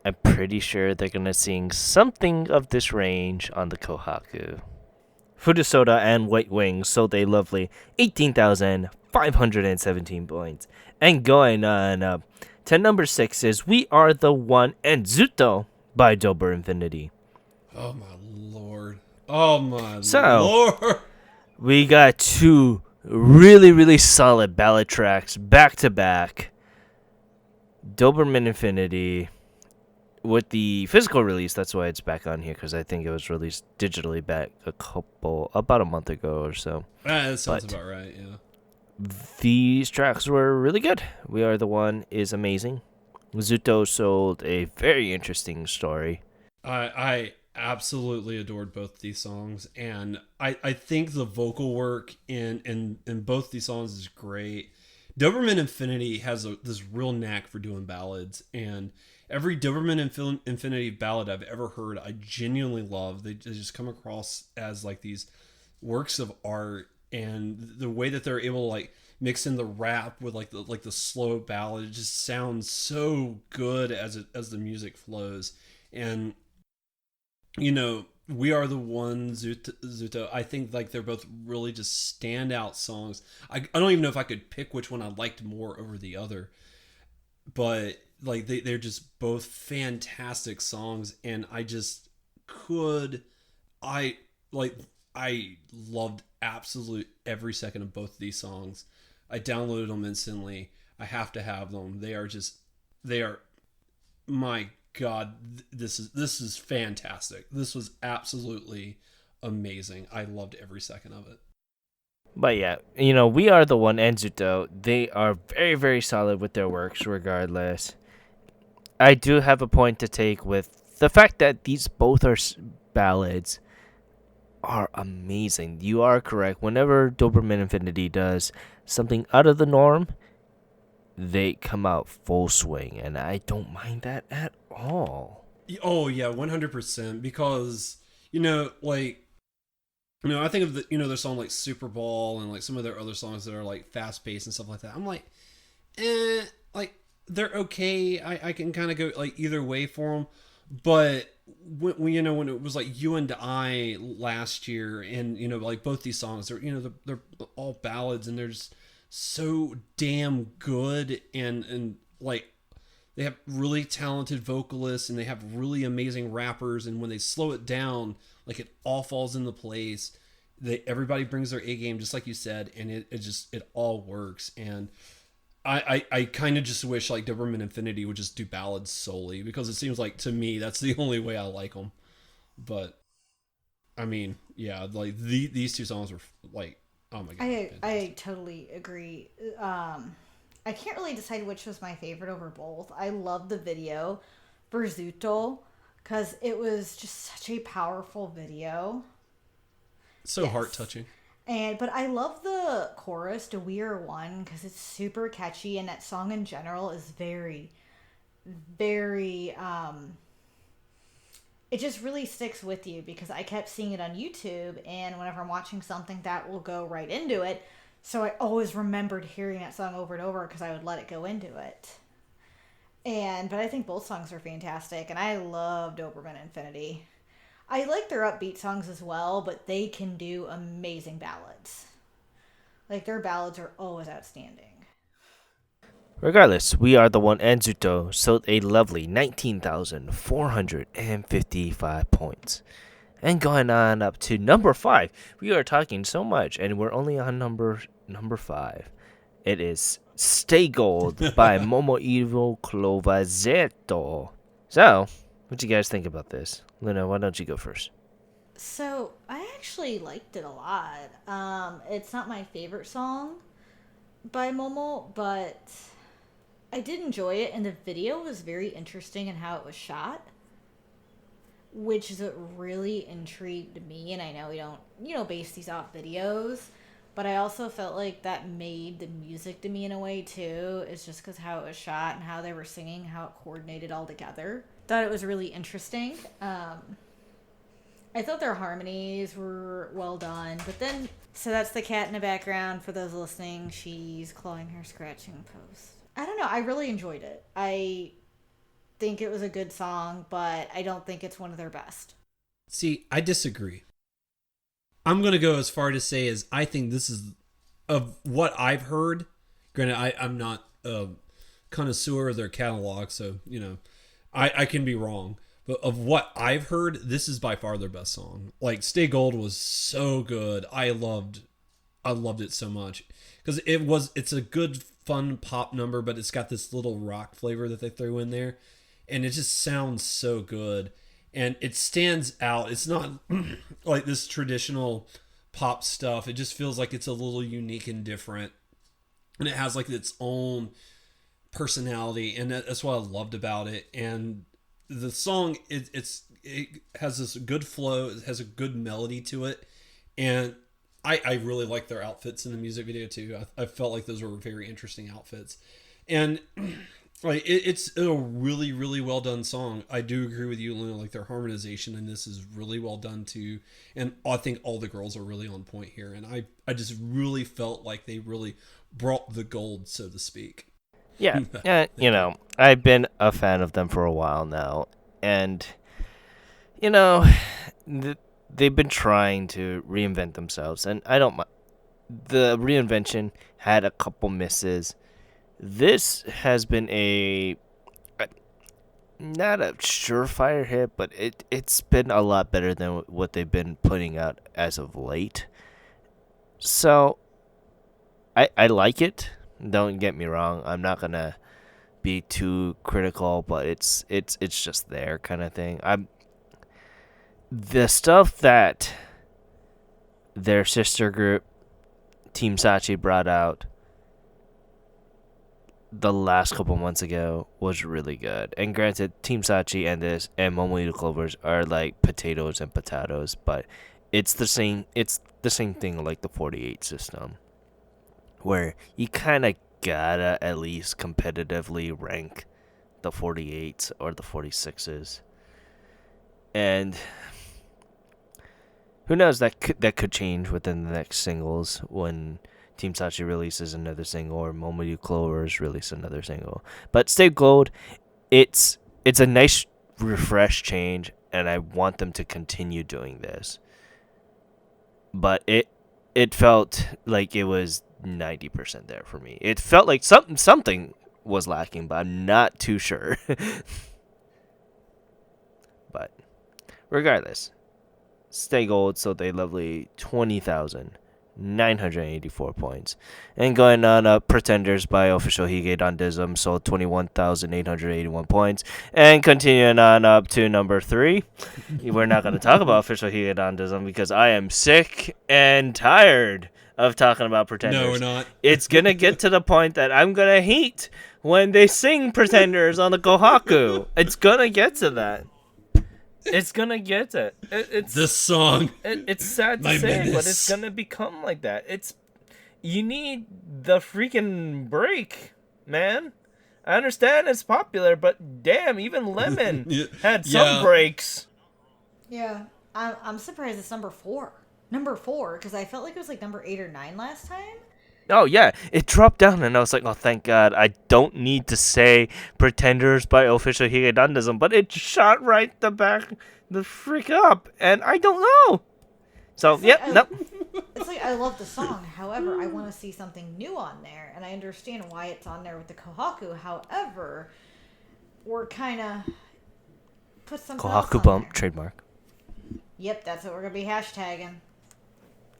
I'm pretty sure they're gonna sing something of this range on the Kohaku. Furusoda and White Wings sold a lovely 18,517 points. And going on up to number 6 is We Are the One and Zuto by Dober Infinity. Oh my lord. Oh my So, lord. we got two really, really solid ballad tracks back to back. Doberman Infinity with the physical release, that's why it's back on here, because I think it was released digitally back about a month ago or so. That sounds But about right, yeah. these tracks were really good. We Are the One is amazing. Zuto sold a very interesting story. I absolutely adored both these songs, and I think the vocal work in both these songs is great. Doberman Infinity has this real knack for doing ballads, and every Doberman Infinity ballad I've ever heard, I genuinely love. They just come across as like these works of art, and the way that they're able to like mix in the rap with like the slow ballad, it just sounds so good as the music flows. And We Are the One, Zuto, I think like they're both really just standout songs. I don't even know if I could pick which one I liked more over the other, but like they're just both fantastic songs, and could, I like, I loved absolute every second of both of these songs. I downloaded them instantly. I have to have them. They are, my god, this is fantastic. This was absolutely amazing. I loved every second of it. But yeah, We Are the One and Zuto, they are very, very solid with their works regardless. I do have a point to take with the fact that these both are ballads are amazing. You are correct. Whenever Doberman Infinity does something out of the norm, they come out full swing, and I don't mind that at all. Oh yeah, 100%. Because like, I think of their song like Super Bowl and like some of their other songs that are like fast paced and stuff like that. I'm like, like they're okay. I can kind of go like either way for them. But when it was like You and I last year, and like both these songs are they're all ballads, and they're just so damn good, and like they have really talented vocalists, and they have really amazing rappers, and when they slow it down, like it all falls into place. Everybody brings their A game, just like you said, and it all works. And I kind of just wish like Doberman Infinity would just do ballads solely, because it seems like to me that's the only way I like them. But I mean, yeah, like these two songs were like, oh my god, I totally agree. I can't really decide which was my favorite over both. I love the video for Zuto because it was just such a powerful video. so Yes. heart touching. But I love the chorus to "We Are One" because it's super catchy, and that song in general is very, very. It just really sticks with you because I kept seeing it on YouTube, and whenever I'm watching something, that will go right into it. So I always remembered hearing that song over and over because I would let it go into it. But I think both songs are fantastic, and I love Doberman Infinity. I like their upbeat songs as well, but they can do amazing ballads. Like their ballads are always outstanding. Regardless, We Are the One and Zuto sold a lovely 19,455 points. And going on up to number 5, we are talking so much, and we're only on number 5. It is Stay Gold by Momoiro Clovazetto. So, what do you guys think about this? Luna, why don't you go first? So I actually liked it a lot. It's not my favorite song by Momo, but I did enjoy it, and the video was very interesting in how it was shot, which is what really intrigued me. And I know we don't, base these off videos, but I also felt like that made the music to me in a way too. It's just because how it was shot and how they were singing, how it coordinated all together. Thought it was really interesting. I thought their harmonies were well done, but then, so that's the cat in the background. For those listening, she's clawing her scratching post. I don't know. I really enjoyed it. I think it was a good song, but I don't think it's one of their best. See, I disagree. I'm going to go as far to say as I think this is, of what I've heard, granted, I'm not a connoisseur of their catalog, so, I can be wrong. But of what I've heard, this is by far their best song. Like, Stay Gold was so good. I loved it so much. Because it's a good, fun pop number, but it's got this little rock flavor that they threw in there. And it just sounds so good. And it stands out. It's not like this traditional pop stuff. It just feels like it's a little unique and different. And it has like its own personality. And that's what I loved about it. And the song, it has this good flow. It has a good melody to it. And I really like their outfits in the music video too. I felt like those were very interesting outfits. And like it's a really, really well done song. I do agree with you, Luna. Like their harmonization in this is really well done too. And I think all the girls are really on point here. And I just really felt like they really brought the gold, so to speak. Yeah, I've been a fan of them for a while now, and they've been trying to reinvent themselves, and I don't mind. The reinvention had a couple misses. This has been not a surefire hit, but it's been a lot better than what they've been putting out as of late. So I like it. Don't get me wrong. I'm not gonna be too critical, but it's just there kind of thing. The stuff that their sister group Team Sachi brought out the last couple months ago was really good. And granted, Team Sachi and Momoi Clovers are like potatoes and potatoes, but it's the same thing like the 48 system, where you kind of gotta at least competitively rank the 48s or the 46s. And who knows, that could change within the next singles when Team Sachi releases another single or Momoi Clovers release another single. But Stay Gold, it's a nice refresh change, and I want them to continue doing this. But it felt like it was 90% there for me. It felt like something was lacking, but I'm not too sure. But regardless, Stay Gold sold a lovely 20,984 points. And going on up, Pretenders by Official Hige Dandism sold 21,881 points. And continuing on up to number 3, we're not going to talk about Official Hige Dandism because I am sick and tired of talking about Pretenders. No, we're not. It's going to get to the point that I'm going to hate when they sing Pretenders on the Kohaku. It's going to get to that. It's going to get to it. It's this song. It's sad to say, but it's going to become like that. You need the freaking break, man. I understand it's popular, but damn, even Lemon had some breaks. Yeah, I'm surprised it's number 4. Number 4, because I felt like it was like number 8 or 9 last time. Oh, yeah. It dropped down, and I was like, oh, thank God. I don't need to say Pretenders by Official Hige Dandism, but it shot right the freak up, and I don't know. So, It's like I love the song. However, I want to see something new on there, and I understand why it's on there with the Kohaku. However, we're kind of put something else Kohaku on bump, there. trademark. Yep, that's what we're going to be hashtagging.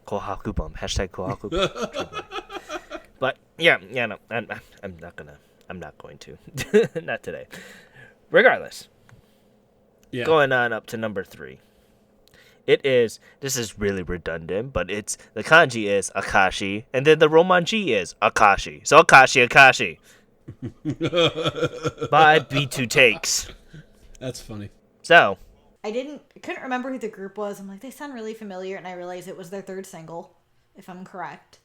Kohaku bump, hashtag Kohaku bump, trademark. But, no, I'm not going to. Not today. Regardless. Yeah. Going on up to number 3. This is really redundant, but the kanji is Akashi, and then the Romanji is Akashi. So Akashi. by B2 Takes. That's funny. So, couldn't remember who the group was. I'm like, they sound really familiar, and I realized it was their third single, if I'm correct.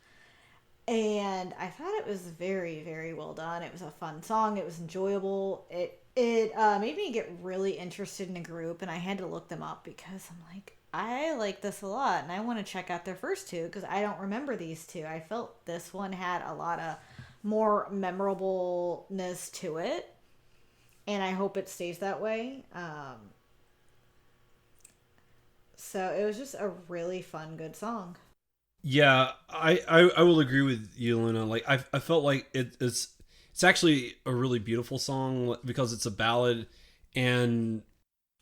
And I thought it was very, very well done. It was a fun song. It was enjoyable. It made me get really interested in the group, and I had to look them up because I'm like, I like this a lot, and I want to check out their first two because I don't remember these two. I felt this one had a lot of more memorableness to it, and I hope it stays that way. So it was just a really fun, good song. Yeah, I will agree with you, Luna. Like I felt like it's actually a really beautiful song because it's a ballad, and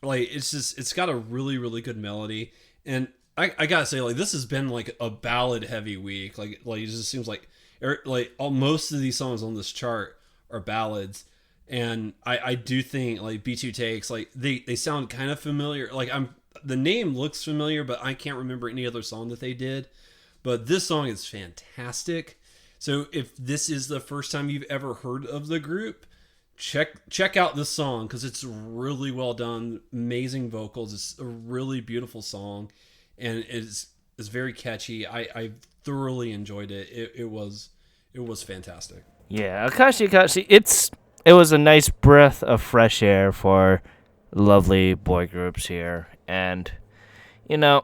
like it's got a really really good melody. And I gotta say, like, this has been like a ballad heavy week. Like it just seems like most of these songs on this chart are ballads. And I do think like B2 Takes, like they sound kind of familiar. Like the name looks familiar, but I can't remember any other song that they did. But this song is fantastic. So if this is the first time you've ever heard of the group, check out this song because it's really well done. Amazing vocals. It's a really beautiful song, and it's very catchy. I thoroughly enjoyed it. It was fantastic. yeah, Akashi, it was a nice breath of fresh air for lovely boy groups here, and you know,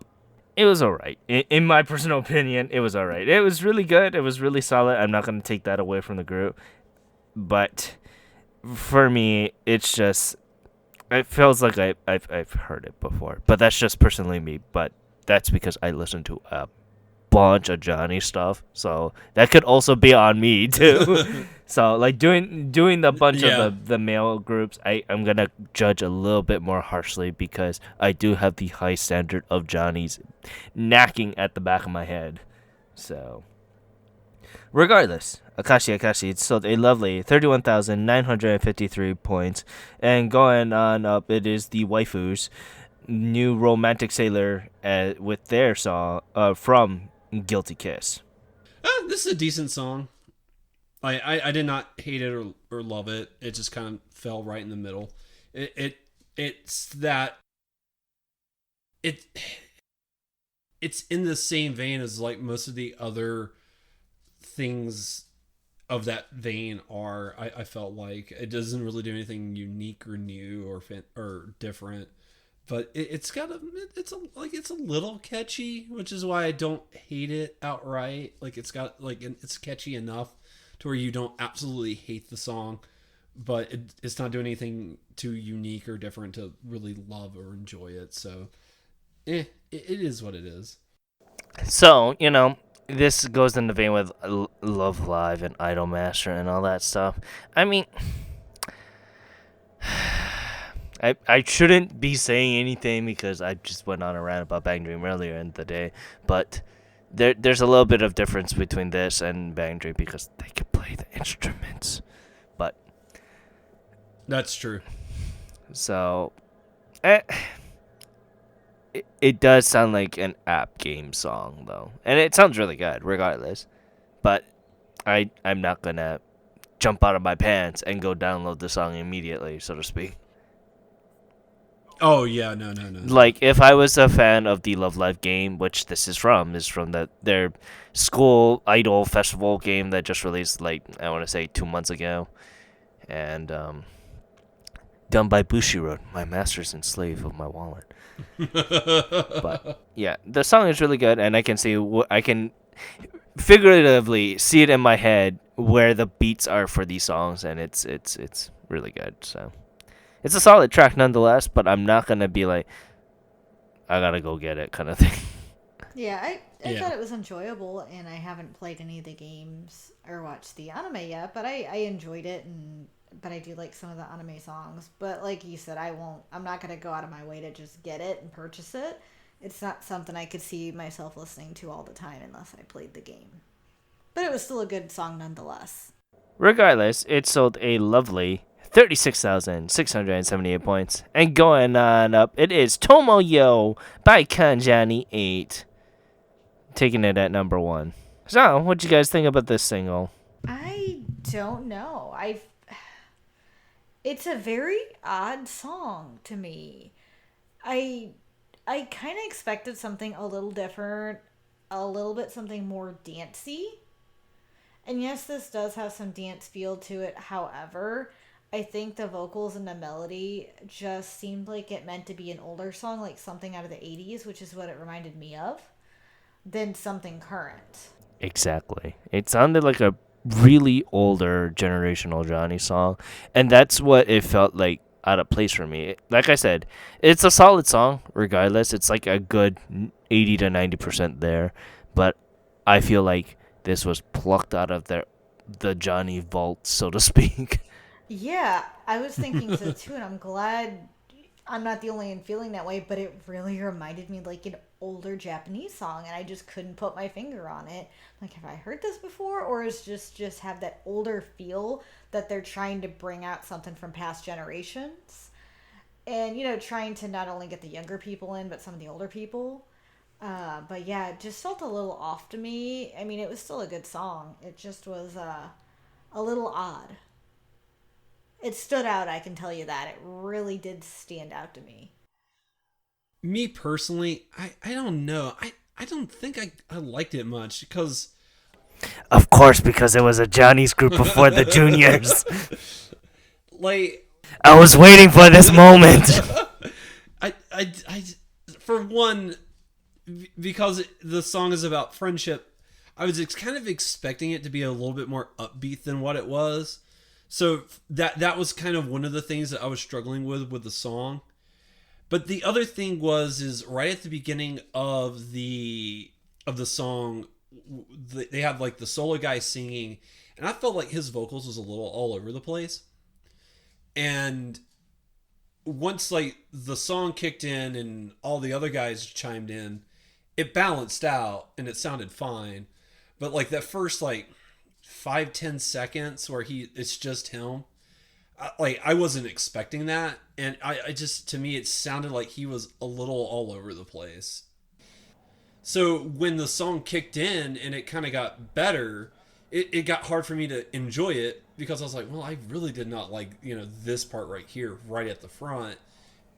it was alright. In my personal opinion, it was alright. It was really good. It was really solid. I'm not gonna take that away from the group, but for me, it feels like I've heard it before, but that's just personally me. But that's because I listen to a bunch of Johnny stuff, so that could also be on me too. So like doing the bunch of the male groups, I'm gonna judge a little bit more harshly because I do have the high standard of Johnny's knacking at the back of my head. So regardless, Akashi, it sold a lovely 31,953 points, and going on up, it is the waifus, New Romantic Sailor, with their song from Guilty Kiss. This is a decent song. I did not hate it or love it. It just kind of fell right in the middle. It's in the same vein as like most of the other things of that vein are. I felt like it doesn't really do anything unique or new or different, but it's a little catchy, which is why I don't hate it outright. Like it's catchy enough to where you don't absolutely hate the song, but it's not doing anything too unique or different to really love or enjoy it. So it is what it is. So, this goes in the vein with Love Live and Idolmaster and all that stuff. I mean, I shouldn't be saying anything because I just went on a rant about Bang Dream earlier in the day, but there's a little bit of difference between this and Bang Dream because they can play the instruments, but that's true. So, it does sound like an app game song though, and it sounds really good regardless. But I'm not gonna jump out of my pants and go download the song immediately, so to speak. Oh yeah, no. Like if I was a fan of the Love Live game, which this is from their school idol festival game that just released like I want to say 2 months ago, and done by Bushiroad, my master's and slave of my wallet. But yeah, the song is really good, and I can figuratively see it in my head where the beats are for these songs, and it's really good. So. It's a solid track nonetheless, but I'm not going to be like, I got to go get it kind of thing. Yeah, I thought it was enjoyable, and I haven't played any of the games or watched the anime yet, but I enjoyed it, but I do like some of the anime songs. But like you said, I'm not going to go out of my way to just get it and purchase it. It's not something I could see myself listening to all the time unless I played the game. But it was still a good song nonetheless. Regardless, it sold a lovely 36,678 points. And going on up, it is Tomoyo by Kanjani 8. Taking it at number 1. So, what'd you guys think about this single? I don't know. It's a very odd song to me. I I kind of expected something a little different, a little bit something more dancey. And yes, this does have some dance feel to it. However, I think the vocals and the melody just seemed like it meant to be an older song, like something out of the 80s, which is what it reminded me of, than something current. Exactly. It sounded like a really older generational Johnny song, and that's what it felt like out of place for me. Like I said, it's a solid song regardless. It's like a good 80 to 90% there, but I feel like this was plucked out of the Johnny vault, so to speak. Yeah, I was thinking so too, and I'm glad I'm not the only one feeling that way, but it really reminded me like an older Japanese song, and I just couldn't put my finger on it. Like, have I heard this before, or is just have that older feel that they're trying to bring out something from past generations, and trying to not only get the younger people in, but some of the older people. But yeah, it just felt a little off to me. I mean, it was still a good song. It just was a little odd. It stood out, I can tell you that. It really did stand out to me. Me personally, I don't know. I don't think I liked it much because Of course, because it was a Johnny's group before the juniors. like I was waiting for this moment. I for one, because the song is about friendship, I was kind of expecting it to be a little bit more upbeat than what it was. So that was kind of one of the things that I was struggling with the song. But the other thing is right at the beginning of the song, they had like the solo guy singing, and I felt like his vocals was a little all over the place. And once like the song kicked in and all the other guys chimed in, it balanced out and it sounded fine. But like that first like 5-10 seconds where it's just him, I wasn't expecting that, and I just, to me it sounded like he was a little all over the place. So when the song kicked in and it kind of got better, it got hard for me to enjoy it because I was like, well, I really did not like this part right here, right at the front,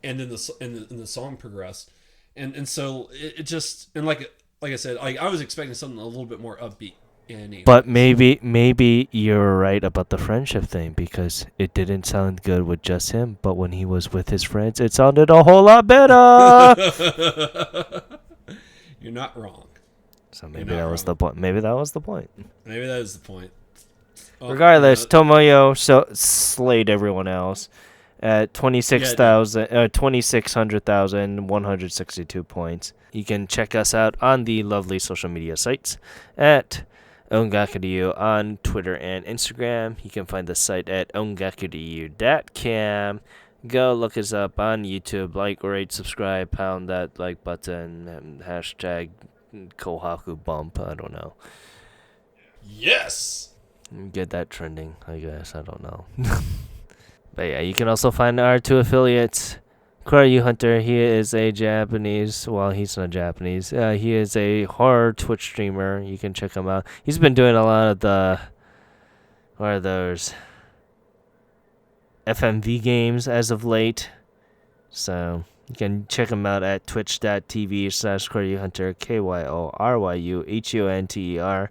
and then the song progressed, and so it just, and like I said, I was expecting something a little bit more upbeat. Anyways. But maybe you're right about the friendship thing, because it didn't sound good with just him, but when he was with his friends, it sounded a whole lot better. You're not wrong. So maybe that was the point. Maybe that was the point. Maybe that is the point. Regardless, Tomoyo slayed everyone else at 26,162 points. You can check us out on the lovely social media sites at Ongakuryu on Twitter and Instagram. You can find the site at ongakuryu.com. Go look us up on YouTube. Like, rate, subscribe, pound that like button, and hashtag Kohaku bump. I don't know. Yes! Get that trending, I guess. I don't know. But yeah, you can also find our two affiliates. Kyoryu Hunter, he is a Japanese, well, he's not Japanese. He is a horror Twitch streamer. You can check him out. He's been doing a lot of the, what are those, FMV games as of late. So you can check him out at twitch.tv/Kyoryu Hunter, KYORYUHUNTER.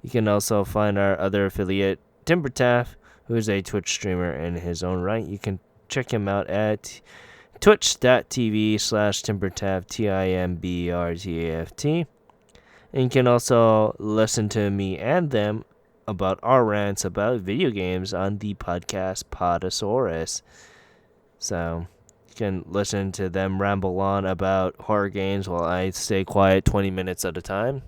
You can also find our other affiliate, Timbertaff, who is a Twitch streamer in his own right. You can check him out at twitch.tv/Timbertaft, TIMBERTAFT. And you can also listen to me and them about our rants about video games on the podcast Podosaurus. So you can listen to them ramble on about horror games while I stay quiet 20 minutes at a time.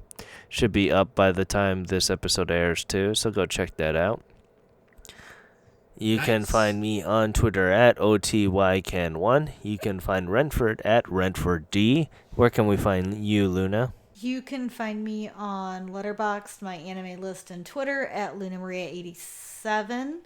Should be up by the time this episode airs too, so go check that out. You can find me on Twitter at OTYCan1. You can find Renford at RenfordD. Where can we find you, Luna? You can find me on Letterboxd, my anime list, and Twitter at LunaMaria87.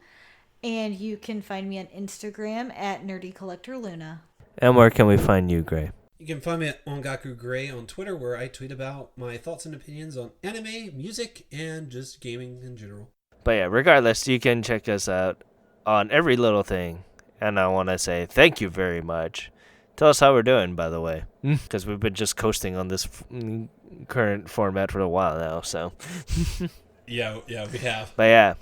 And you can find me on Instagram at NerdyCollectorLuna. And where can we find you, Gray? You can find me at Ongaku Gray on Twitter, where I tweet about my thoughts and opinions on anime, music, and just gaming in general. But yeah, regardless, you can check us out on every little thing. And I want to say thank you very much. Tell us how we're doing, by the way, because we've been just coasting on this current format for a while now. So, Yeah, we have. but yeah,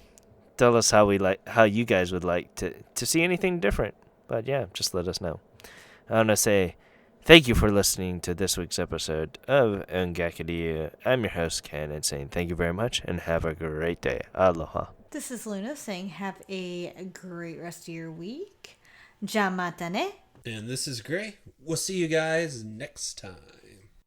tell us how you guys would like to see anything different. But yeah, just let us know. I want to say thank you for listening to this week's episode of Ungakadia. I'm your host, Ken, and saying thank you very much and have a great day. Aloha. This is Luna saying have a great rest of your week. Ja mata ne. And this is Gray. We'll see you guys next time.